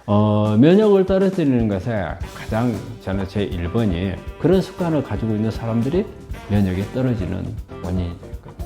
면역을 떨어뜨리는 것에 가장 저는 제 1번이 그런 습관을 가지고 있는 사람들이 면역이 떨어지는 원인이 될 거예요.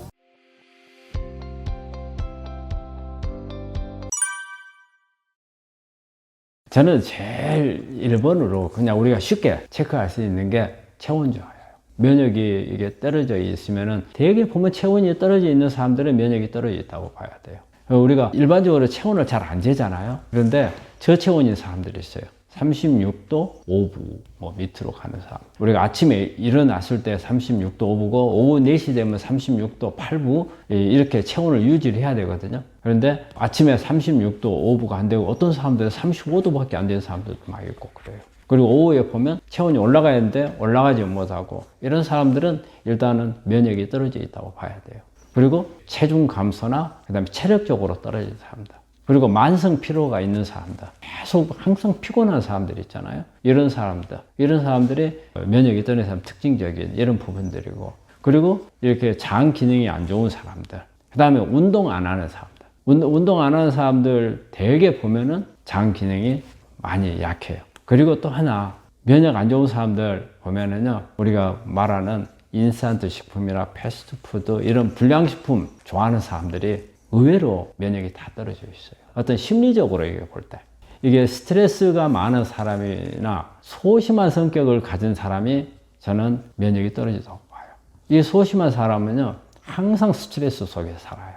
저는 제일 1번으로 그냥 우리가 쉽게 체크할 수 있는 게 체온 저하예요. 면역이 이게 떨어져 있으면은 대개 보면 체온이 떨어져 있는 사람들은 면역이 떨어져 있다고 봐야 돼요. 우리가 일반적으로 체온을 잘 안 재잖아요. 그런데 저체온인 사람들이 있어요. 36도 5부 밑으로 가는 사람. 우리가 아침에 일어났을 때 36도 5부고 오후 4시 되면 36도 8부 이렇게 체온을 유지를 해야 되거든요. 그런데 아침에 36도 5부가 안 되고 어떤 사람들은 35도밖에 안 되는 사람들도 막 있고 그래요. 그리고 오후에 보면 체온이 올라가야 되는데 올라가지 못하고 이런 사람들은 일단은 면역이 떨어져 있다고 봐야 돼요. 그리고 체중 감소나 그다음에 체력적으로 떨어진 사람들, 그리고 만성 피로가 있는 사람들, 계속 항상 피곤한 사람들 있잖아요. 이런 사람들이 면역이 떨어진 사람 특징적인 이런 부분들이고, 그리고 이렇게 장 기능이 안 좋은 사람들, 그다음에 운동 안 하는 사람들, 운동 안 하는 사람들 대개 보면은 장 기능이 많이 약해요. 그리고 또 하나, 면역 안 좋은 사람들 보면은요, 우리가 말하는 인스턴트 식품이나 패스트푸드 이런 불량식품 좋아하는 사람들이 의외로 면역이 다 떨어져 있어요. 어떤 심리적으로 이게 볼 때. 이게 스트레스가 많은 사람이나 소심한 성격을 가진 사람이 저는 면역이 떨어지다고 봐요. 이 소심한 사람은요, 항상 스트레스 속에 살아요.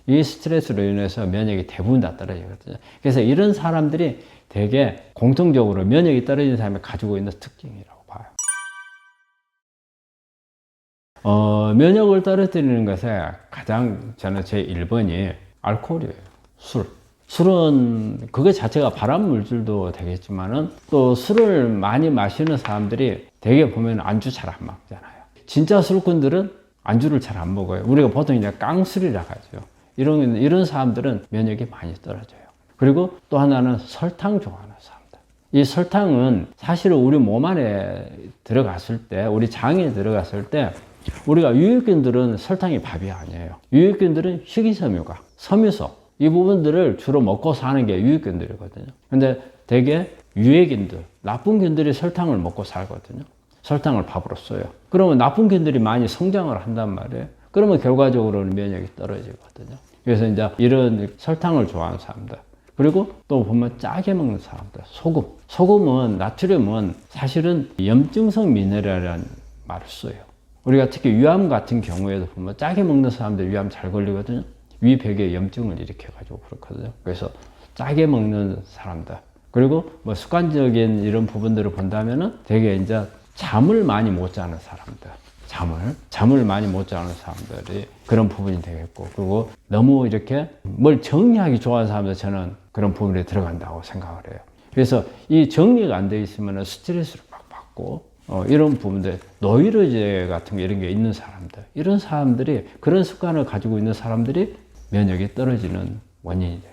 이 스트레스로 인해서 면역이 대부분 다 떨어지거든요. 그래서 이런 사람들이 되게 공통적으로 면역이 떨어진 사람이 가지고 있는 특징이라고 봐요. 면역을 떨어뜨리는 것에 가장 저는 제 1번이 알코올이에요. 술은 그거 자체가 발암 물질도 되겠지만은 또 술을 많이 마시는 사람들이 대개 보면 안주 잘 안 먹잖아요. 진짜 술꾼들은 안주를 잘 안 먹어요. 우리가 보통 이제 깡술이라 하죠. 이런 사람들은 면역이 많이 떨어져요. 그리고 또 하나는 설탕 좋아하는 사람들. 이 설탕은 사실은 우리 몸 안에 들어갔을 때, 우리 장에 들어갔을 때 우리가 유익균들은 설탕이 밥이 아니에요. 유익균들은 식이섬유가, 섬유소, 이 부분들을 주로 먹고 사는 게 유익균들이거든요. 근데 대개 유해균들, 나쁜 균들이 설탕을 먹고 살거든요. 설탕을 밥으로 써요. 그러면 나쁜 균들이 많이 성장을 한단 말이에요. 그러면 결과적으로는 면역이 떨어지거든요. 그래서 이제 이런 설탕을 좋아하는 사람들, 그리고 또 보면 짜게 먹는 사람들, 소금은, 나트륨은 사실은 염증성 미네랄이라는 말을 써요. 우리가 특히 위암 같은 경우에도 보면 짜게 먹는 사람들 위암 잘 걸리거든요. 위벽에 염증을 일으켜가지고 그렇거든요. 그래서 짜게 먹는 사람들, 그리고 뭐 습관적인 이런 부분들을 본다면은 되게 이제 잠을 많이 못 자는 사람들, 잠을 많이 못 자는 사람들이 그런 부분이 되겠고, 그리고 너무 이렇게 뭘 정리하기 좋아하는 사람들, 저는 그런 부분에 들어간다고 생각을 해요. 그래서 이 정리가 안 돼 있으면 스트레스를 막 받고, 이런 부분들, 노이로제 같은 게 이런 게 있는 사람들, 이런 사람들이, 그런 습관을 가지고 있는 사람들이 면역이 떨어지는 원인이 될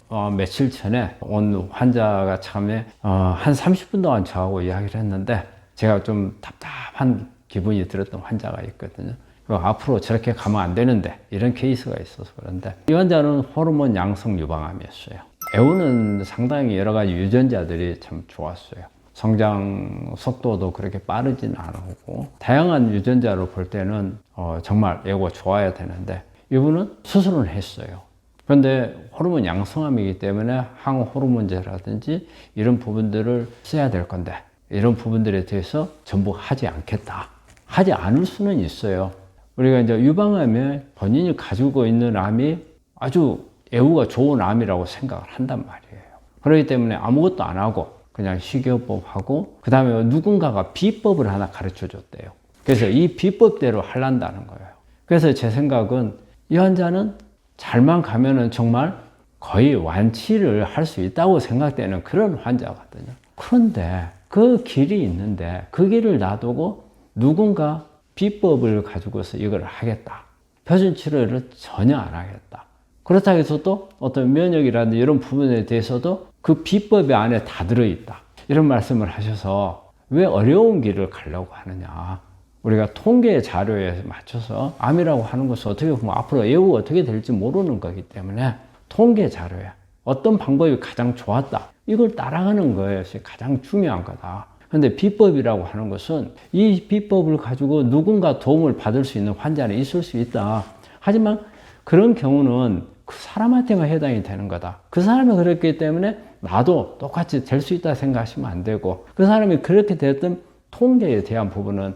거예요. 며칠 전에 온 환자가 참에 한 30분 동안 저하고 이야기를 했는데, 제가 좀 답답한 기분이 들었던 환자가 있거든요. 앞으로 저렇게 가면 안 되는데 이런 케이스가 있어서 그런데, 이 환자는 호르몬 양성 유방암이었어요. 애우는 상당히 여러 가지 유전자들이 참 좋았어요. 성장 속도도 그렇게 빠르진 않고, 다양한 유전자로 볼 때는 정말 애우가 좋아야 되는데, 이분은 수술을 했어요. 그런데 호르몬 양성암이기 때문에 항호르몬제라든지 이런 부분들을 써야 될 건데, 이런 부분들에 대해서 전부 하지 않겠다. 하지 않을 수는 있어요. 우리가 이제 유방암에 본인이 가지고 있는 암이 아주 애우가 좋은 암이라고 생각을 한단 말이에요. 그렇기 때문에 아무것도 안 하고 그냥 식이요법하고, 그 다음에 누군가가 비법을 하나 가르쳐 줬대요. 그래서 이 비법대로 하란다는 거예요. 그래서 제 생각은 이 환자는 잘만 가면은 정말 거의 완치를 할 수 있다고 생각되는 그런 환자거든요. 그런데 그 길이 있는데 그 길을 놔두고 누군가 비법을 가지고서 이걸 하겠다, 표준 치료를 전혀 안 하겠다, 그렇다고 해서 또 어떤 면역이라든지 이런 부분에 대해서도 그 비법이 안에 다 들어있다, 이런 말씀을 하셔서 왜 어려운 길을 가려고 하느냐. 우리가 통계 자료에 맞춰서 암이라고 하는 것은 어떻게 보면 앞으로 애우가 어떻게 될지 모르는 거기 때문에 통계 자료에 어떤 방법이 가장 좋았다. 이걸 따라가는 것이 가장 중요한 거다. 근데 비법이라고 하는 것은 이 비법을 가지고 누군가 도움을 받을 수 있는 환자는 있을 수 있다. 하지만 그런 경우는 그 사람한테만 해당이 되는 거다. 그 사람이 그랬기 때문에 나도 똑같이 될 수 있다 생각하시면 안 되고, 그 사람이 그렇게 됐던 통계에 대한 부분은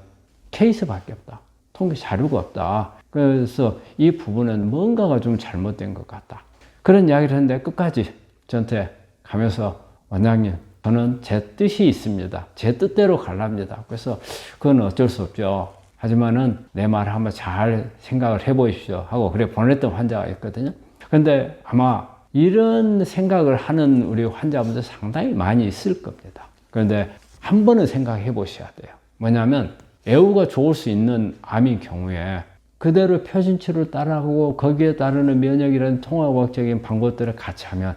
케이스밖에 없다. 통계 자료가 없다. 그래서 이 부분은 뭔가가 좀 잘못된 것 같다. 그런 이야기를 했는데 끝까지 저한테 가면서 원장님, 저는 제 뜻이 있습니다. 제 뜻대로 가랍니다. 그래서 그건 어쩔 수 없죠. 하지만은 내 말을 한번 잘 생각을 해보십시오 하고 그래 보냈던 환자가 있거든요. 근데 아마 이런 생각을 하는 우리 환자분들 상당히 많이 있을 겁니다. 그런데 한 번은 생각해 보셔야 돼요. 뭐냐면 애우가 좋을 수 있는 암인 경우에 그대로 표준치료를 따라하고 거기에 따르는 면역이라는 통합학적인 방법들을 같이 하면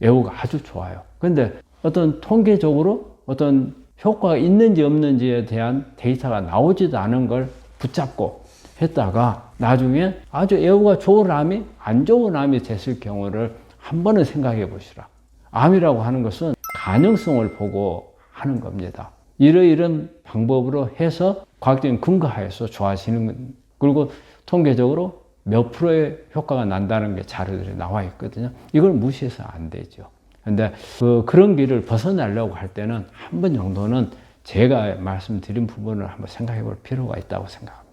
애우가 아주 좋아요. 근데 어떤 통계적으로 어떤 효과가 있는지 없는지에 대한 데이터가 나오지도 않은 걸 붙잡고 했다가 나중에 아주 애우가 좋은 암이 안 좋은 암이 됐을 경우를 한 번은 생각해 보시라. 암이라고 하는 것은 가능성을 보고 하는 겁니다. 이러이런 방법으로 해서 과학적인 근거하에서 좋아지는, 그리고 통계적으로 몇 프로의 효과가 난다는 게 자료들이 나와 있거든요. 이걸 무시해서 안 되죠. 근데 그런 길을 벗어나려고 할 때는 한 번 정도는 제가 말씀드린 부분을 한번 생각해 볼 필요가 있다고 생각합니다.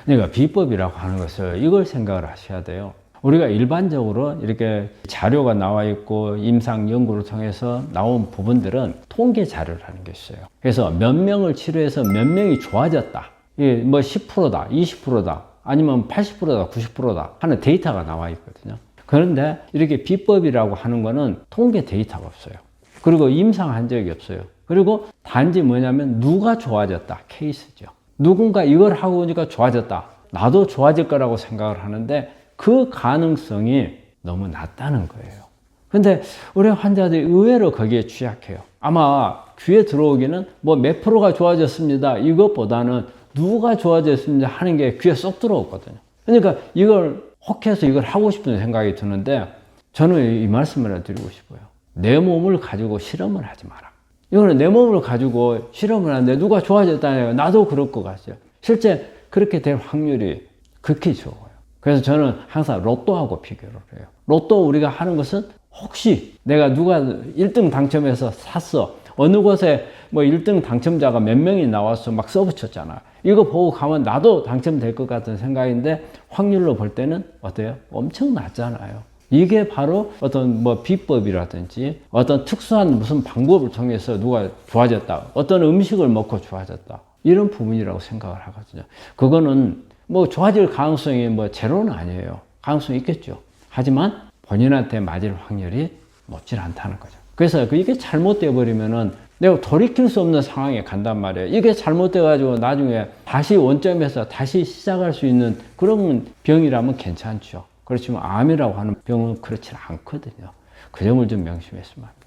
그러니까 비법이라고 하는 것을 이걸 생각을 하셔야 돼요. 우리가 일반적으로 이렇게 자료가 나와 있고 임상 연구를 통해서 나온 부분들은 통계 자료라는 게 있어요. 그래서 몇 명을 치료해서 몇 명이 좋아졌다. 이게 뭐 10%다, 20%다, 아니면 80%다, 90%다 하는 데이터가 나와 있거든요. 그런데 이렇게 비법이라고 하는 거는 통계 데이터가 없어요. 그리고 임상한 적이 없어요. 그리고 단지 뭐냐면 누가 좋아졌다, 케이스죠. 누군가 이걸 하고 오니까 좋아졌다. 나도 좋아질 거라고 생각을 하는데 그 가능성이 너무 낮다는 거예요. 근데 우리 환자들이 의외로 거기에 취약해요. 아마 귀에 들어오기는 뭐 몇 프로가 좋아졌습니다. 이것보다는 누가 좋아졌습니다 하는 게 귀에 쏙 들어오거든요. 그러니까 이걸 혹해서 이걸 하고 싶은 생각이 드는데 저는 이 말씀을 드리고 싶어요. 내 몸을 가지고 실험을 하지 마라. 이거는 내 몸을 가지고 실험을 하는데 누가 좋아졌다네요. 나도 그럴 것 같아요. 실제 그렇게 될 확률이 극히 적어요. 그래서 저는 항상 로또하고 비교를 해요. 로또 우리가 하는 것은 혹시 내가 누가 1등 당첨해서 샀어. 어느 곳에 뭐 1등 당첨자가 몇 명이 나와서 막 써붙였잖아. 이거 보고 가면 나도 당첨될 것 같은 생각인데 확률로 볼 때는 어때요? 엄청 낮잖아요. 이게 바로 어떤 뭐 비법이라든지 어떤 특수한 무슨 방법을 통해서 누가 좋아졌다. 어떤 음식을 먹고 좋아졌다. 이런 부분이라고 생각을 하거든요. 그거는 뭐 좋아질 가능성이 뭐 제로는 아니에요. 가능성이 있겠죠. 하지만 본인한테 맞을 확률이 높지 않다는 거죠. 그래서 이게 잘못되어 버리면은 내가 돌이킬 수 없는 상황에 간단 말이에요. 이게 잘못돼 가지고 나중에 다시 원점에서 다시 시작할 수 있는 그런 병이라면 괜찮죠. 그렇지만 암이라고 하는 병은 그렇지 않거든요. 그 점을 좀 명심했으면 합니다.